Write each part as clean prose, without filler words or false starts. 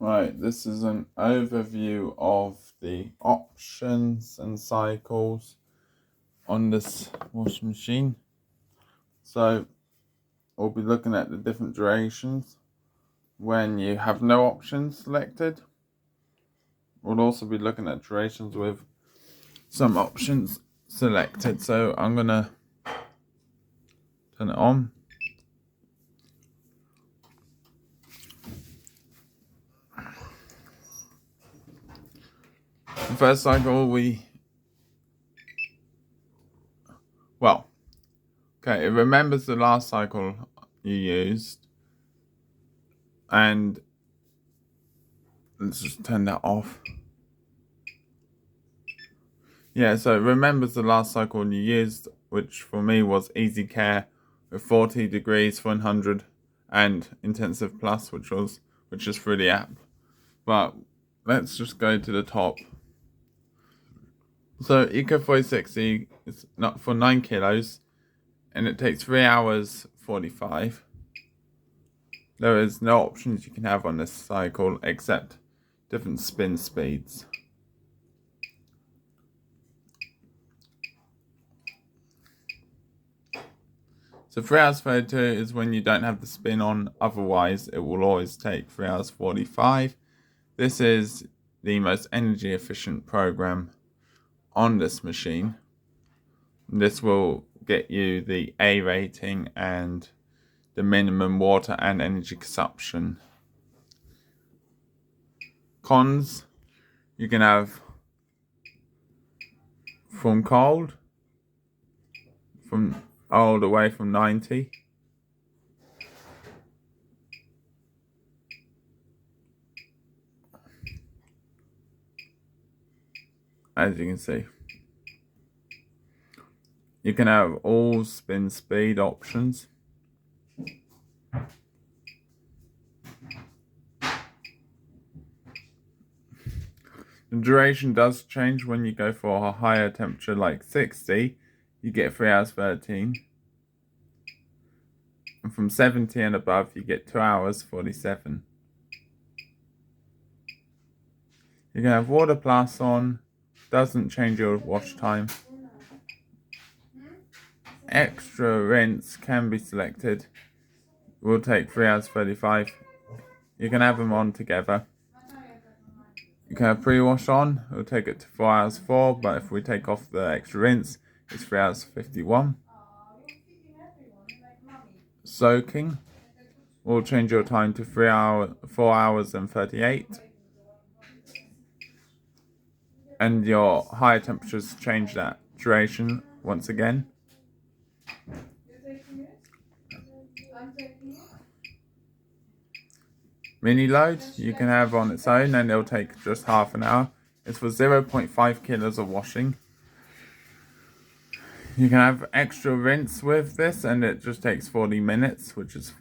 Right, this is an overview of the options and cycles on this washing machine. So we'll be looking at the different durations when you have no options selected. We'll also be looking at durations with some options selected. So I'm gonna turn it on. The first cycle it remembers the last cycle you used, and let's just turn that off. Yeah, so it remembers the last cycle you used, which for me was Easy Care with 40 degrees for 100 and Intensive Plus, which is through the app. But let's just go to the top. So Eco460 is not for 9 kilos, and it takes 3 hours 45. There is no options you can have on this cycle except different spin speeds. So 3 hours 32 is when you don't have the spin on, otherwise it will always take 3 hours 45. This is the most energy efficient program on this machine. This will get you the A rating and the minimum water and energy consumption. Cons, you can have from cold, from all the way from 90. As you can see. You can have all spin speed options. The duration does change when you go for a higher temperature like 60. You get 3 hours 13. And from 70 and above, you get 2 hours 47. You can have Water Plus on, doesn't change your wash time. Extra rinse can be selected, will take 3 hours 35. You can have them on together. You can have pre-wash on, it'll take it to 4 hours 4, but if we take off the extra rinse, it's 3 hours 51. Soaking will change your time to 4 hours and 38. And your higher temperatures change that duration once again. Mini load you can have on its own and it'll take just half an hour. It's for 0.5 kilos of washing. You can have extra rinse with this and it just takes 40 minutes, which is,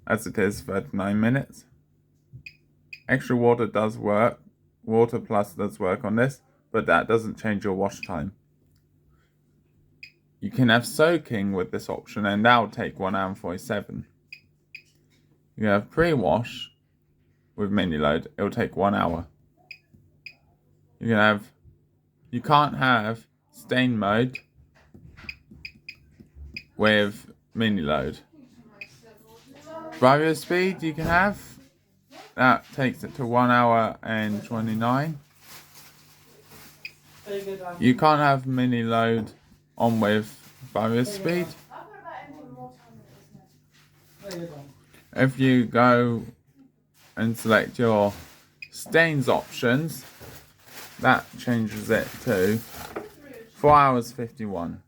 as it is, 39 minutes. Extra water does work. Water Plus does work on this, but that doesn't change your wash time. You can have soaking with this option and that'll take 1 hour and 47. You can have pre-wash with mini load, it'll take 1 hour. You can't have stain mode with mini load. Barrier speed you can have, that takes it to 1 hour and 29. You can't have mini load on with barrier speed. If you go and select your stains options, that changes it to 4 hours 51.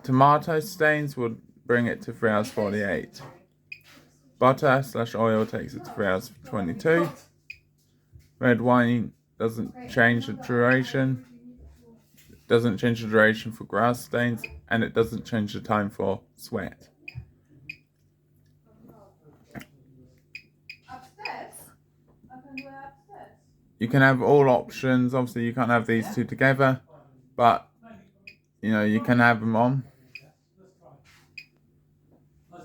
Tomato stains would bring it to 3 hours 48. Butter/oil takes it to 3 hours 22. Red wine doesn't change the duration. Doesn't change the duration for grass stains, and it doesn't change the time for sweat. You can have all options. Obviously, you can't have these two together, but you can have them on.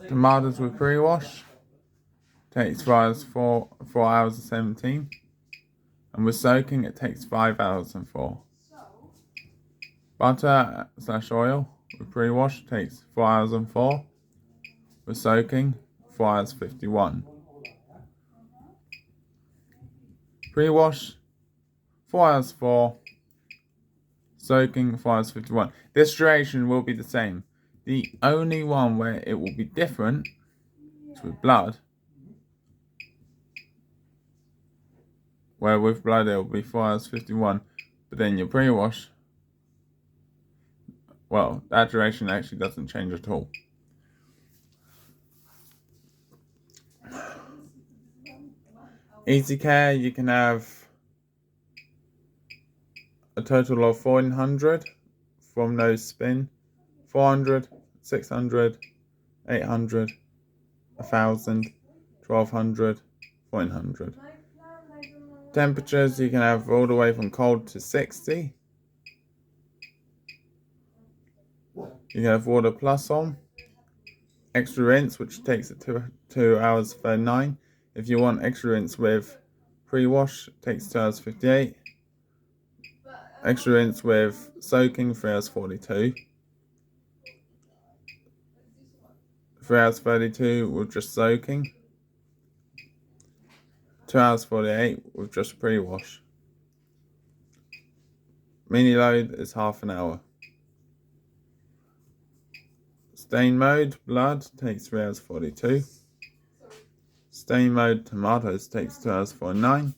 Tomatoes with pre-wash. takes 4 hours and 17. And with soaking, it takes 5 hours and 4. Butter / oil with pre-wash takes 4 hours and 4. With soaking, 4 hours 51. Pre-wash, 4 hours 4. Soaking, 4 hours 51. This duration will be the same. The only one where it will be different is with blood. Where with blood it will be 4 hours 51. But then your pre-wash, well, that duration actually doesn't change at all. Easy care, you can have a total of 400 from no spin, 400, 600, 800, 1000, 1200, 1400. Temperatures, you can have all the way from cold to 60. You can have water plus on. Extra rinse, which takes it to 2 hours 39. If you want extra rinse with pre-wash, it takes 2 hours 58. Extra rinse with soaking, 3 hours 42. 3 hours 32 with just soaking. 2 hours 48 with just pre-wash. Mini load is half an hour. Stain mode, blood, takes 3 hours 42. Stain mode, tomatoes, takes 2 hours 49.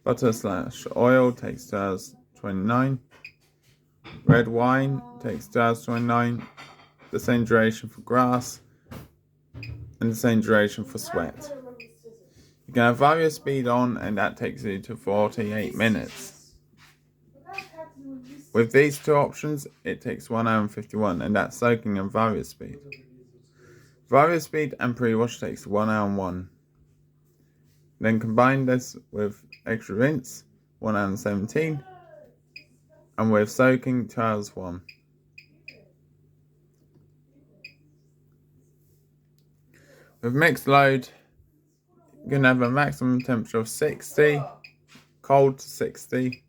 Butter / oil takes 2 hours 29. Red wine takes 2 hours 29. The same duration for grass. And the same duration for sweat. You can have various speed on, and that takes you to 48 minutes. With these two options, it takes 1 hour and 51, and that's soaking and various speed. Various speed and pre-wash takes 1 hour and 1. Then combine this with extra rinse, 1 hour and 17, and with soaking, 2 hours 1. With mixed load, you can have a maximum temperature of 60, cold to 60.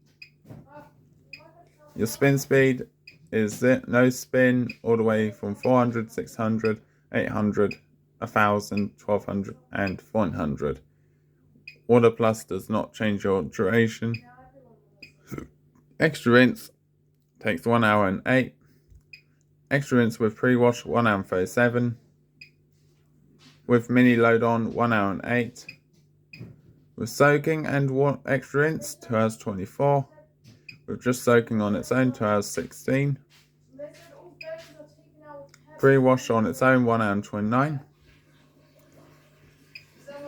Your spin speed is no spin all the way from 400, 600, 800, 1000, 1200 and 100. Water plus does not change your duration. Extra rinse takes 1 hour and 8. Extra rinse with pre-wash, 1 hour and 37. With mini load on, 1 hour and 8. With soaking and extra rinse, 2 hours 24. With just soaking on its own, 2 hours 16. Pre-wash on its own, 1 hour and 29.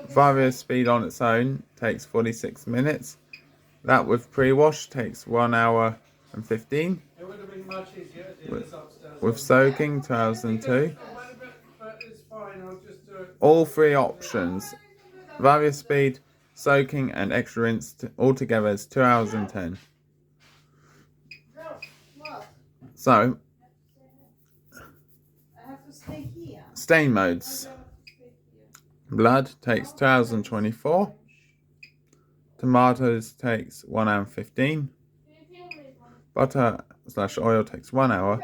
Various speed on its own takes 46 minutes. That with pre-wash takes 1 hour and 15. It would have been much easier With soaking, 2 hours and 2. But it's fine, I'll just do it. All three options, various speed, soaking and extra rinse, altogether is 2 hours and 10. So, stain modes. Blood takes 2 hours and 24. Tomatoes takes 1 hour and 15. Butter / oil takes 1 hour.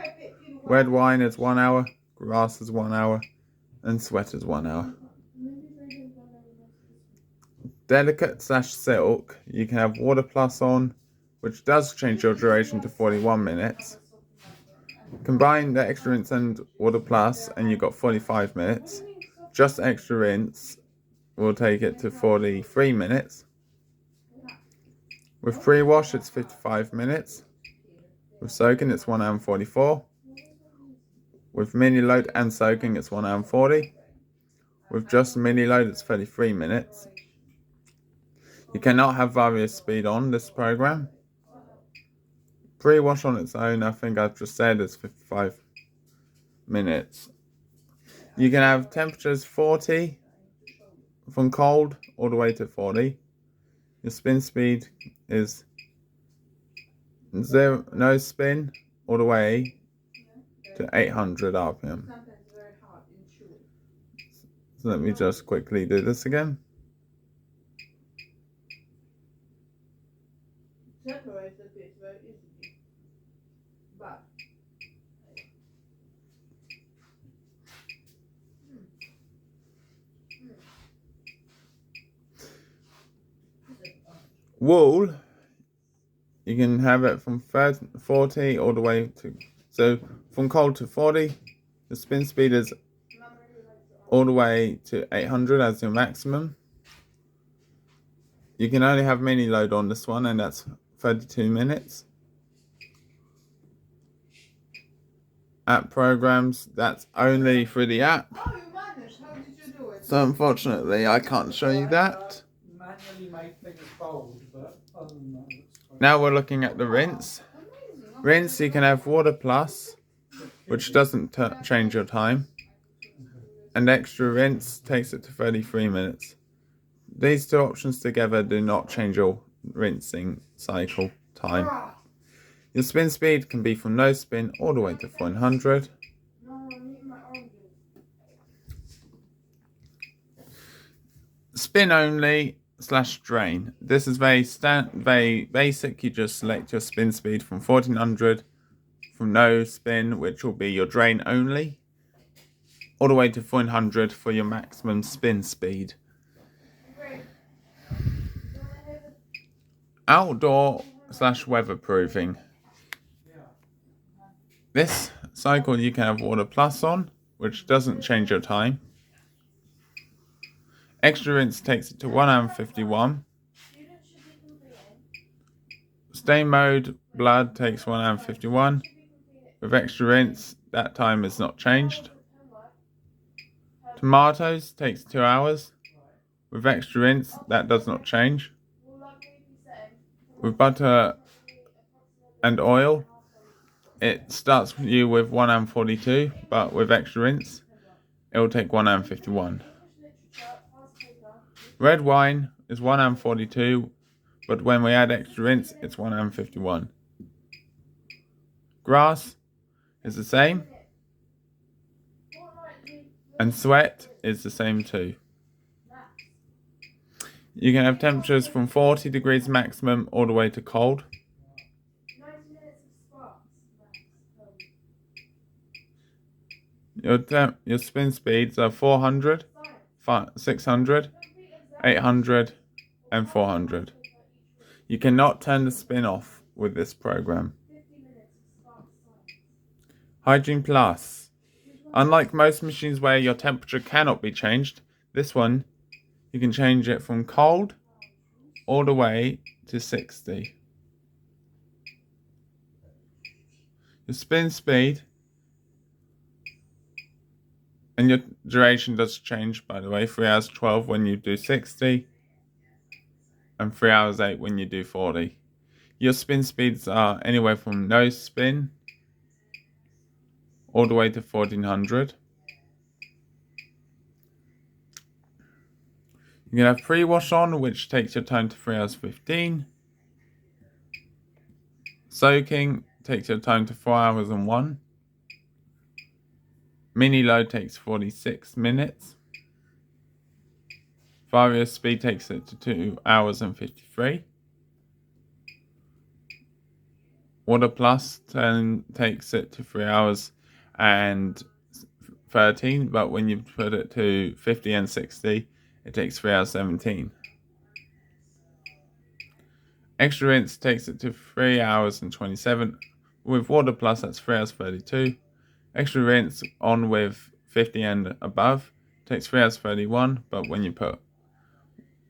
Red wine is 1 hour. Grass is 1 hour. And sweat is 1 hour. Delicate / silk, you can have water plus on, which does change your duration to 41 minutes. Combine the extra rinse and water plus, and you've got 45 minutes. Just extra rinse will take it to 43 minutes. With pre-wash, it's 55 minutes. With soaking, it's 1 hour and 44. With mini load and soaking, it's 1 hour and 40. With just mini load, it's 33 minutes. You cannot have various speed on this program. Pre-wash on its own, I think I've just said, is 55 minutes. You can have temperatures 40 from cold all the way to 40. Your spin speed is 0, no spin all the way to 800 RPM. So let me just quickly do this again. Separate a bit very easily. But Wool, you can have it from 40 all the way to, so from cold to 40, the spin speed is all the way to 800 as your maximum. You can only have mini load on this one, and that's 32 minutes. App programs, that's only through the app. oh, you managed. How did you do it? So unfortunately, I can't show you that. Manually make things bold, but other than that, it's fine. Now we're looking at the rinse. Amazing. Rinse, you can have water plus, which doesn't change your time. And extra rinse takes it to 33 minutes. These two options together do not change your rinsing cycle time. Your spin speed can be from no spin all the way to 100. No, I'm eating my oranges. Spin only / drain. This is very basic. You just select your spin speed from 1400 from no spin, which will be your drain only, all the way to 100 for your maximum spin speed. Outdoor / weatherproofing. This cycle you can have water plus on, which doesn't change your time. Extra rinse takes it to 1 hour and 51. Stain mode blood takes 1 hour and 51. With extra rinse, that time is not changed. Tomatoes takes 2 hours. With extra rinse, that does not change. With butter and oil, it starts you with 1 hour and 42, but with extra rinse, it will take 1 hour and 51. Red wine is 1 hour and 42, but when we add extra rinse, it's 1 hour and 51. Grass is the same, and sweat is the same too. You can have temperatures from 40 degrees maximum all the way to cold. Your spin speeds are 400, 600, 800, and 400. You cannot turn the spin off with this program. Hygiene Plus. Unlike most machines where your temperature cannot be changed, this one you can change it from cold all the way to 60. Your spin speed and your duration does change, by the way. 3 hours 12 when you do 60 and 3 hours 8 when you do 40. Your spin speeds are anywhere from no spin all the way to 1400. You can have pre-wash on, which takes your time to 3 hours 15. Soaking takes your time to 4 hours and 1. Mini load takes 46 minutes. Various speed takes it to 2 hours and 53. Water plus takes it to 3 hours and 13, but when you put it to 50 and 60, it takes 3 hours 17. Extra rinse takes it to 3 hours and 27. With water plus, that's 3 hours 32. Extra rinse on with 50 and above takes 3 hours 31, but when you put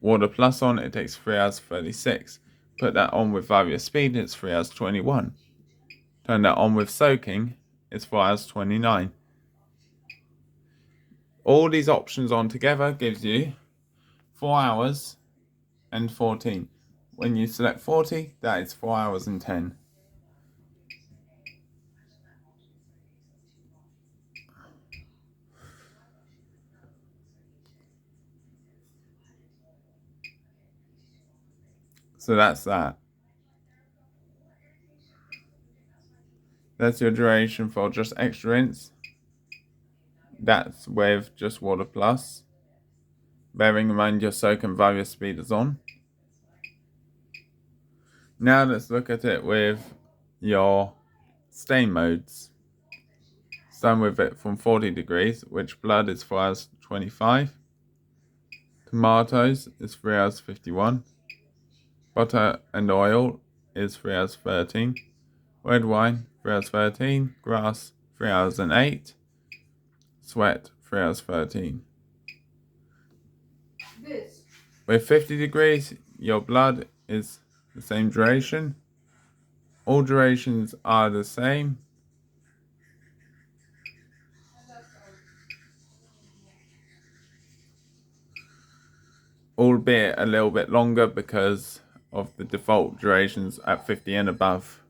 water plus on, it takes 3 hours 36. Put that on with various speed, it's 3 hours 21. Turn that on with soaking, it's 4 hours 29. All these options on together gives you 4 hours and 14. When you select 40, that is 4 hours and 10. So that's that. That's your duration for just extra rinse. That's with just water plus. bearing in mind your soak and various speed is on. Now let's look at it with your stain modes. Start with it from 40 degrees, which blood is 4 hours 25. Tomatoes is 3 hours 51. Butter and oil is 3 hours 13. Red wine 3 hours 13. Grass 3 hours and 8. Sweat 3 hours 13. This. With 50 degrees, your blood is the same duration. All durations are the same. Albeit a little bit longer because of the default durations at 50 and above.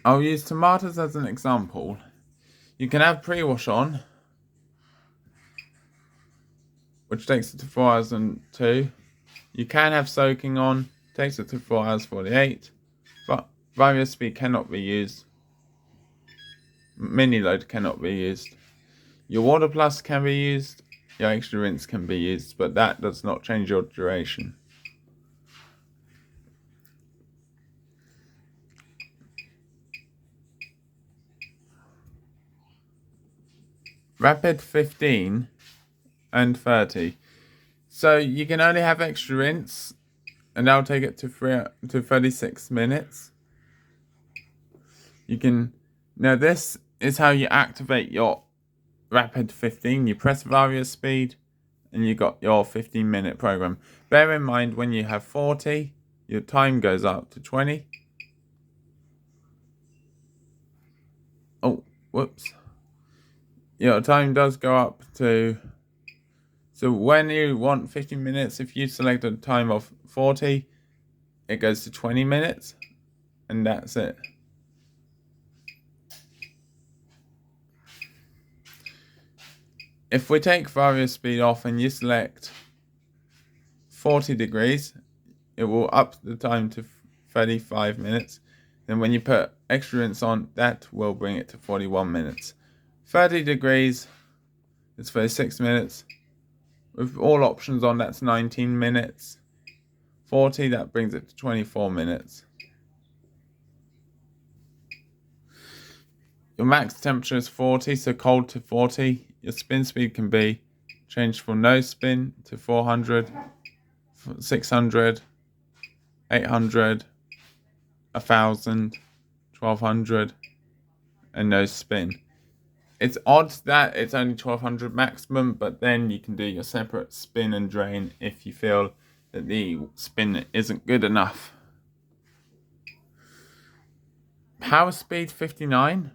I'll use tomatoes as an example. You can have pre-wash on, which takes it to 4 hours and 2. You can have soaking on, takes it to 4 hours 48. But various speed cannot be used. Mini load cannot be used. Your water plus can be used. Your extra rinse can be used, but that does not change your duration. Rapid 15 and 30. So you can only have extra rinse, and that'll take it to 36 minutes. You can now this is how you activate your rapid 15. You press various speed, and you got your 15-minute program. Bear in mind when you have 40, your time goes up to 20. Oh, whoops. Your time does go up to... So when you want 15 minutes, if you select a time of 40, it goes to 20 minutes, and that's it. If we take various speed off and you select 40 degrees, it will up the time to 35 minutes. Then when you put extra rinse on, that will bring it to 41 minutes. 30 degrees is 36 minutes. With all options on, that's 19 minutes. 40, that brings it to 24 minutes. Your max temperature is 40, so cold to 40. Your spin speed can be changed from no spin to 400, 600, 800, 1000, 1200, and no spin. It's odd that it's only 1200 maximum, but then you can do your separate spin and drain if you feel that the spin isn't good enough. Power speed 59.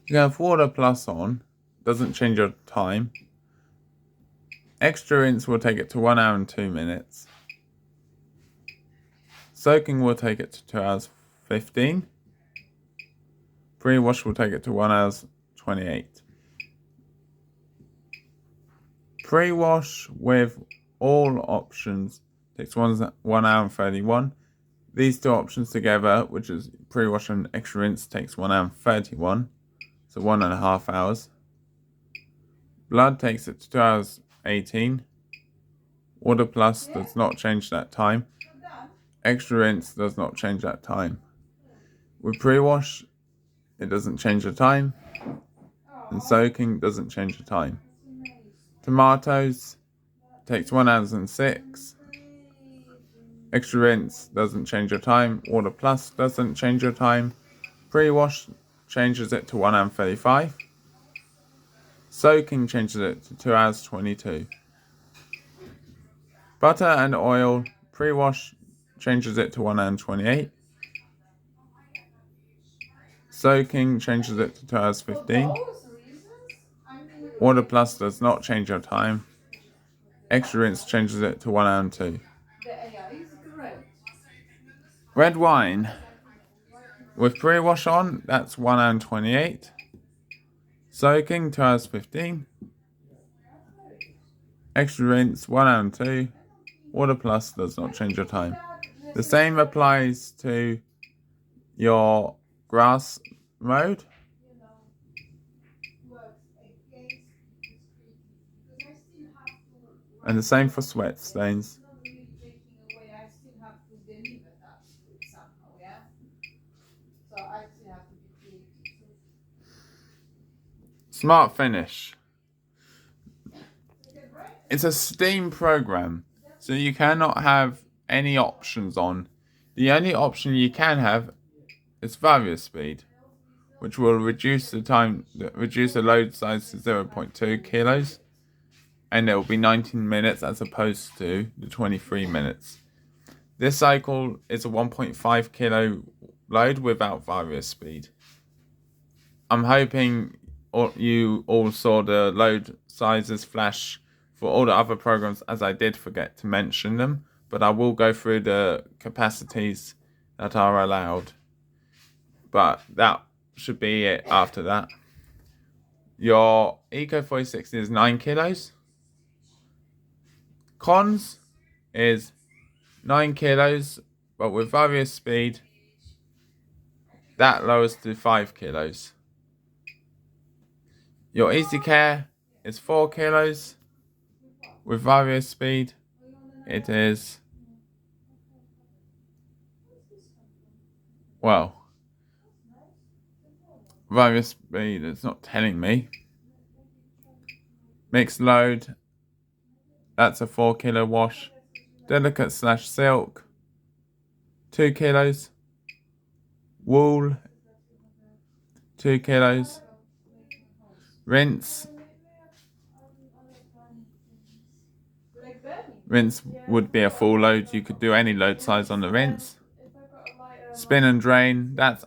You have water plus on, doesn't change your time. Extra rinse will take it to 1 hour and 2 minutes. Soaking will take it to 2 hours 15. Pre-wash will take it to 1 hour 28. Pre-wash with all options takes 1 hour and 31. These two options together, which is pre-wash and extra rinse, takes 1 hour and 31. So 1.5 hours. Blood takes it to 2 hours 18. Water plus does not change that time. Extra rinse does not change that time. With pre-wash, it doesn't change the time. And soaking doesn't change the time. Tomatoes takes 1 hour and 6. Extra rinse doesn't change your time. Water plus doesn't change your time. Pre-wash changes it to 1 hour and 35. Soaking changes it to 2 hours 22. Butter and oil, pre-wash changes it to 1 hour and 28. Soaking changes it to 2 hours 15. Water plus does not change your time. Extra rinse changes it to 1 hour and 2. Red wine with pre-wash on, that's 1 hour and 28. Soaking 2 hours 15. Extra rinse 1 hour and 2. Water plus does not change your time. The same applies to your grass mode. And the same for sweat stains. It's not really taking away. I still have to deliver that somehow, yeah? So I still have to be creative. Smart Finish. It's a Steam program, so you cannot have any options on. The only option you can have is various speed, which will reduce the load size to 0.2 kilos, and it will be 19 minutes as opposed to the 23 minutes. This cycle is a 1.5 kilo load without various speed. I'm hoping you all saw the load sizes flash for all the other programs, as I did forget to mention them, but I will go through the capacities that are allowed. But that should be it after that. Your Eco 4060 is 9 kilos. Cons is 9 kilos, but with various speed, that lowers to 5 kilos. Your Easy Care is 4 kilos. With various speed, it is, well, various speed, it's not telling me. Mixed load, that's a 4 kilo wash. Delicate / silk, 2 kilos. Wool, 2 kilos. Rinse would be a full load. You could do any load size on the rinse. Spin and drain, that's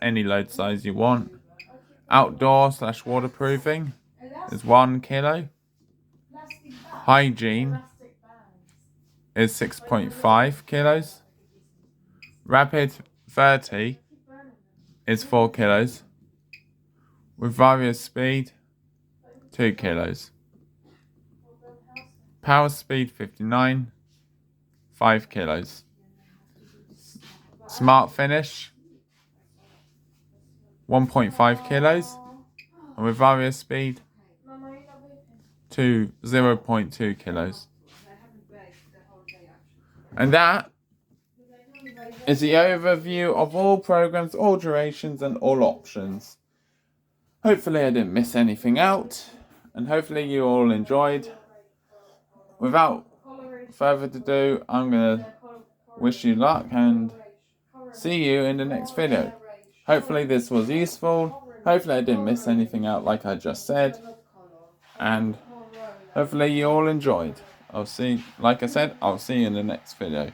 any load size you want. Outdoor / waterproofing is 1 kilo. Hygiene is 6.5 kilos. Rapid 30 is 4 kilos. With various speed, 2 kilos. Power speed 59, 5 kilos. Smart Finish, 1.5 kilos. And with various speed, 0.2 kilos. And that is the overview of all programs, all durations, and all options. Hopefully I didn't miss anything out, and hopefully you all enjoyed. Without further ado, I'm going to wish you luck and see you in the next video. Hopefully this was useful. Hopefully I didn't miss anything out like I just said. And hopefully you all enjoyed. Like I said, I'll see you in the next video.